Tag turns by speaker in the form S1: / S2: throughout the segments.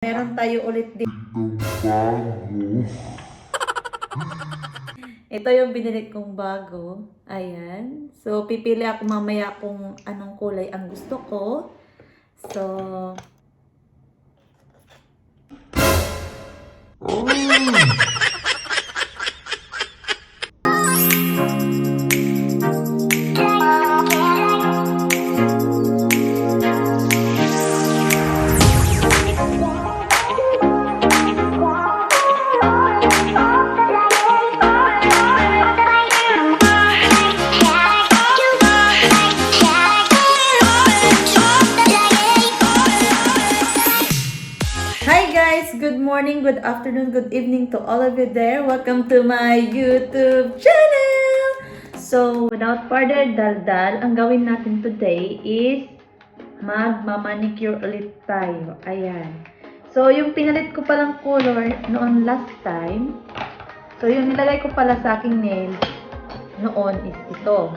S1: Meron tayo ulit dito.
S2: Bago.
S1: Ito yung binili kong bago. Ayan. So, pipili ako mamaya kung anong kulay ang gusto ko. So, hi guys! Good morning, good afternoon, good evening to all of you there. Welcome to my YouTube channel! So, without further daldal, ang gawin natin today is magmamanicure ulit tayo. Ayan. So, yung pinalit ko palang color noon last time, so yung nilagay ko pala sa aking nail noon is ito.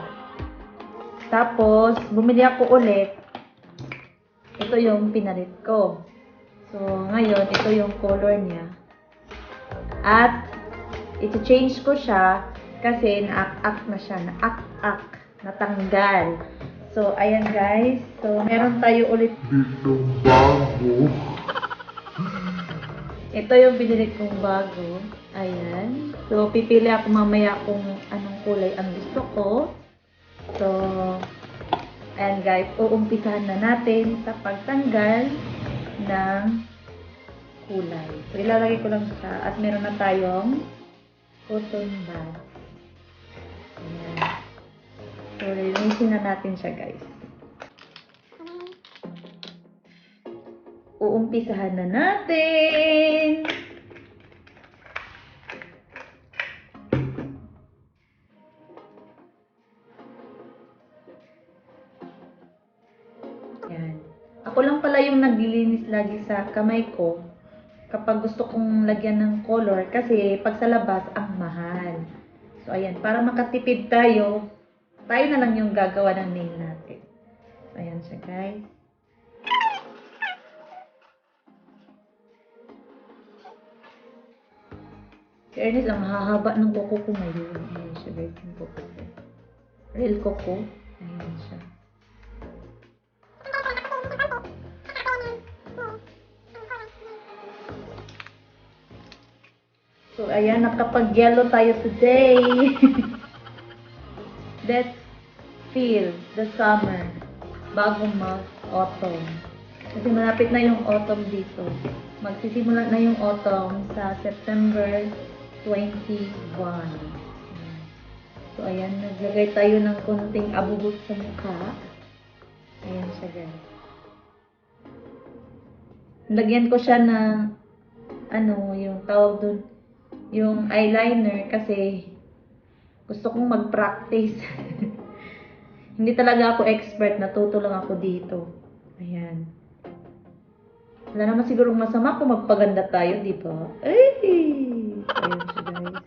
S1: Tapos, bumili ako ulit. Ito yung pinalit ko. So, ngayon, ito yung color niya. At, iti-change ko siya kasi na-ak-ak na siya. Na-ak-ak. Natanggal. So, ayan guys. So, meron tayo ulit
S2: Dito bago.
S1: ito yung binili kong bago. Ayan. So, pipili ako mamaya kung anong kulay ang gusto ko. So, ayan guys. Uumpisahan na natin sa pagtanggal ng kulay. So, ilalagay ko lang siya. At meron na tayong cotton bud. Ayan. So, linisin na natin siya guys. Uumpisahan na natin. Yan. Ako lang pala yung naglilinis lagi sa kamay ko kapag gusto kong lagyan ng color kasi pag sa labas ang mahal. So, ayan. Para makatipid tayo, tayo na lang yung gagawa ng nail natin. So, ayan siya guys. Fairness, ang hahaba ng kuko ko ngayon. Ayan siya guys, yung kuko ko. Real kuko. Ayan siya. So, ayan, nakapag-yellow tayo today. Let's feel the summer bago mag-autumn. Kasi malapit na yung autumn dito. Magsisimula na yung autumn sa September 21. So, ayan, naglagay tayo ng konting abubot sa mukha. Ayan siya, guys. Lagyan ko siya ng, yung tawag dun, yung eyeliner kasi gusto kong mag-practice. Hindi talaga ako expert, natuto lang ako dito. Ayan. Wala naman sigurong masama kung magpaganda tayo, di ba? Ay! Ayan siya, guys.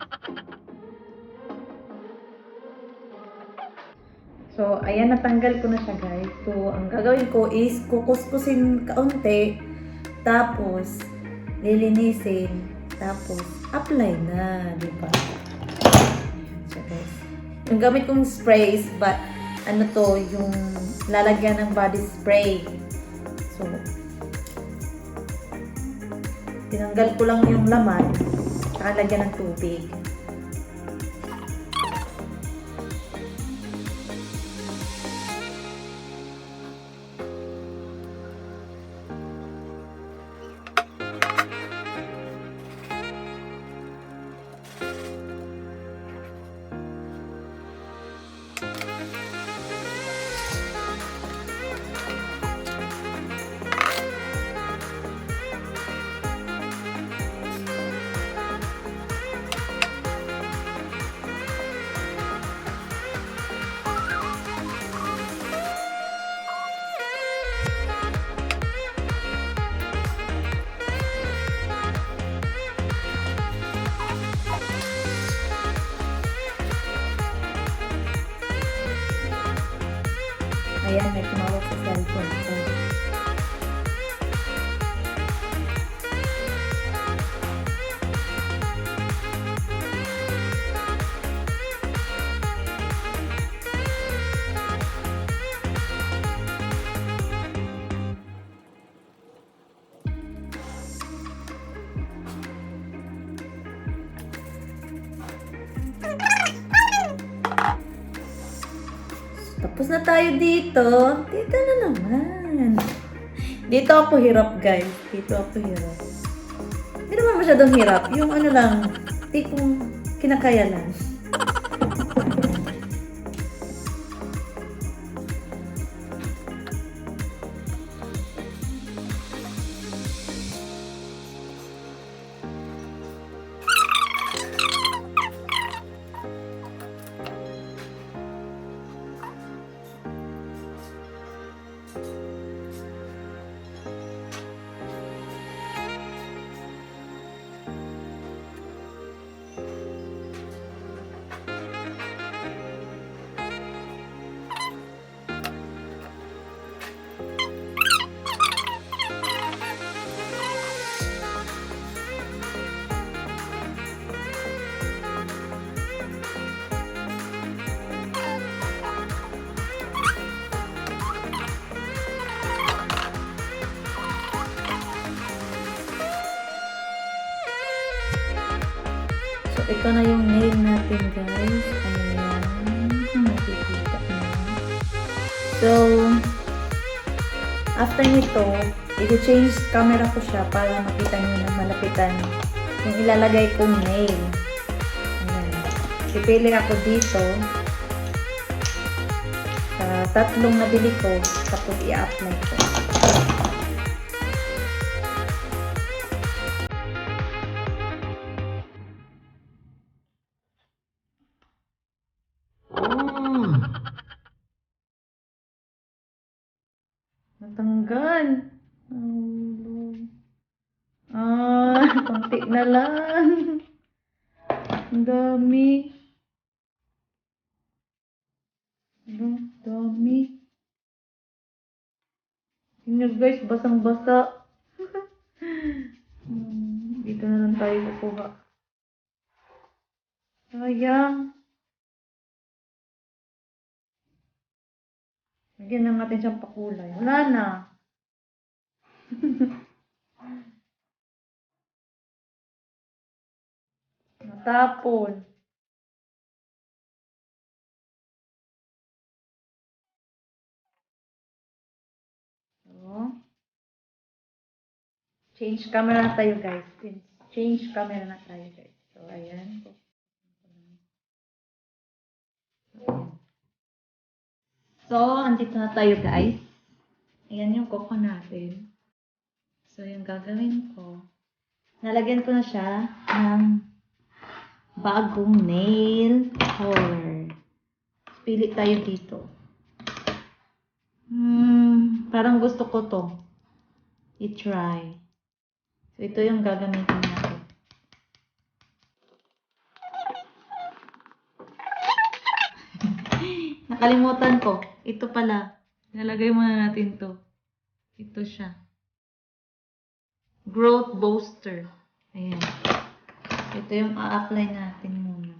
S1: So, ayan, natanggal ko na siya, guys. So, ang gagawin ko is kukuskusin kaunti, tapos lilinisin, tapos apply na, di ba? Ayan siya, guys. Yung gamit kong sprays, but ano to, yung lalagyan ng body spray. So, tinanggal ko lang yung laman, saka lagyan ng tubig. Ayan, may tumawag sa cellphone ko. tapos na tayo dito. Dito na naman. Dito ako hirap, guys. Dito ako hirap. Hindi naman masyadong hirap. Yung ano lang, tipong kinakaya lang. So, ito na yung nail natin, guys. Ayan. Nakikita na. So, after nito, i-change camera ko siya para makita nyo na malapitan yung ilalagay kong nail. Ayan. Pipili ako dito sa tatlong nabili ko, tapos i-apply ko. Natanggal. Konti na lang. Ang dami. Ang dami. Tingnan guys, basang-basa. Dito na lang tayo kukuha. Sayang. Lagyan lang natin siyang pakulay. Wala na. Natapon. So, change camera na tayo, guys. Change camera na tayo, guys. So, ayan. So, andito na tayo, guys. Ayan yung kuko natin. So, yung gagawin ko, nalagyan ko na siya ng bagong nail color. Pili tayo dito. Parang gusto ko to. I-try. So, ito yung gagamitin natin. Nakalimutan ko. Ito pala. Nalagay muna natin to. Ito siya. Growth Booster. Ayan. Ito yung a-apply natin muna.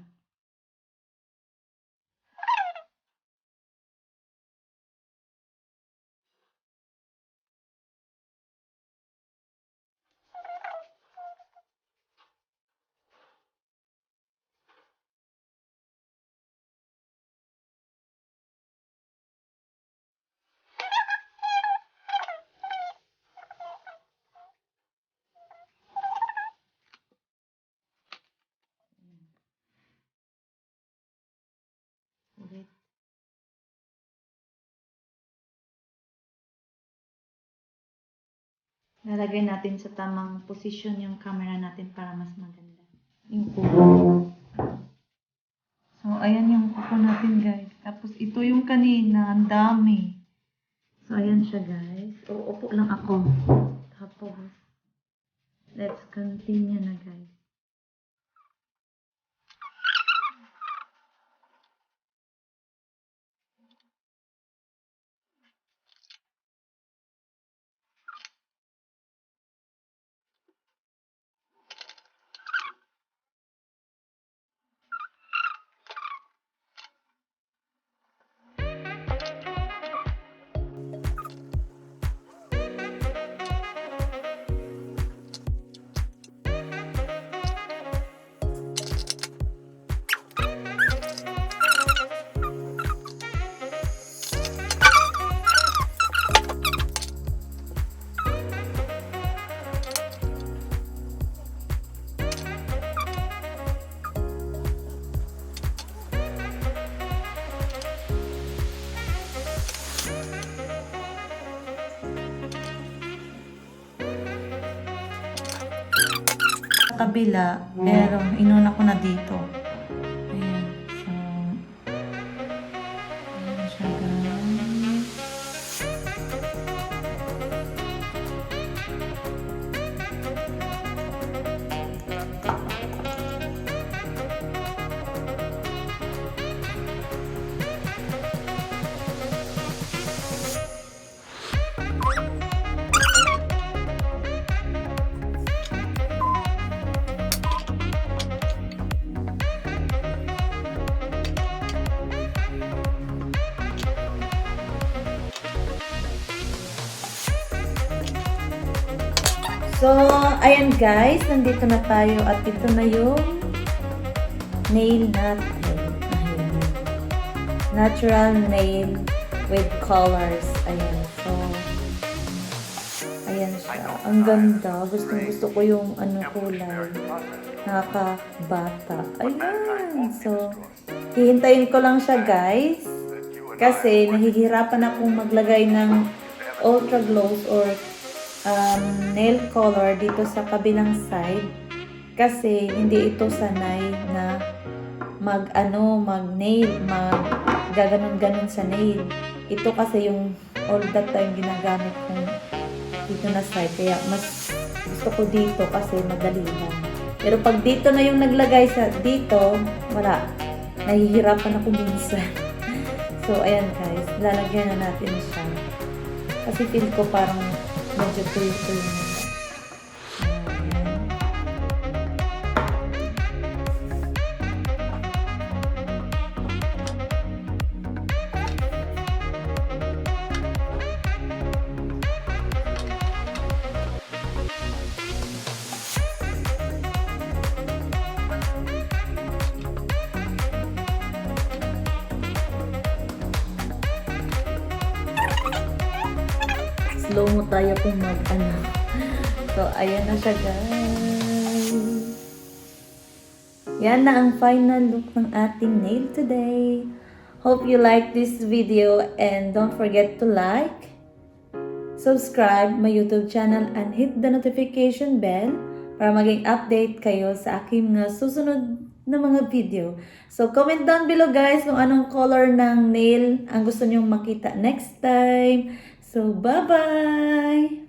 S1: Ulit. Lalagay natin sa tamang position yung camera natin para mas maganda. Yung kuko. So, ayan yung kuko natin, guys. Tapos, ito yung kanina. Ang dami. So, ayan siya, guys. Uupo lang ako. Tapos, let's continue na, guys. kabila, pero inuna ko na dito. Ayan. So, ayan siya guys. So, ayan guys, nandito na tayo at ito na yung nail natin. Ayan. Natural nail with colors. Ayan. So, ayan siya. Ang ganda. Gusto ko yung kulay. Nakakabata. Ayan. So, hihintayin ko lang siya guys. Kasi nahihirapan akong maglagay ng ultra gloss or nail color dito sa kabilang side kasi hindi ito sanay na mag nail, gaganon-ganon sa nail. Ito kasi yung all the time ginagamit kong dito na side, kaya mas gusto ko dito kasi madali lang. Pero pag dito na yung naglagay sa dito, wala, nahihirapan ako minsan. So ayan guys, lalagyan na natin siya kasi feel ko parang medyo tuyo-tuyo na. Slow mo tayo kung So, ayan na siya guys. Yan na ang final look ng ating nail today. Hope you like this video and don't forget to like, subscribe my YouTube channel and hit the notification bell para maging update kayo sa aking mga susunod na mga video. So, comment down below guys kung anong color ng nail ang gusto nyong makita next time. So, bye-bye!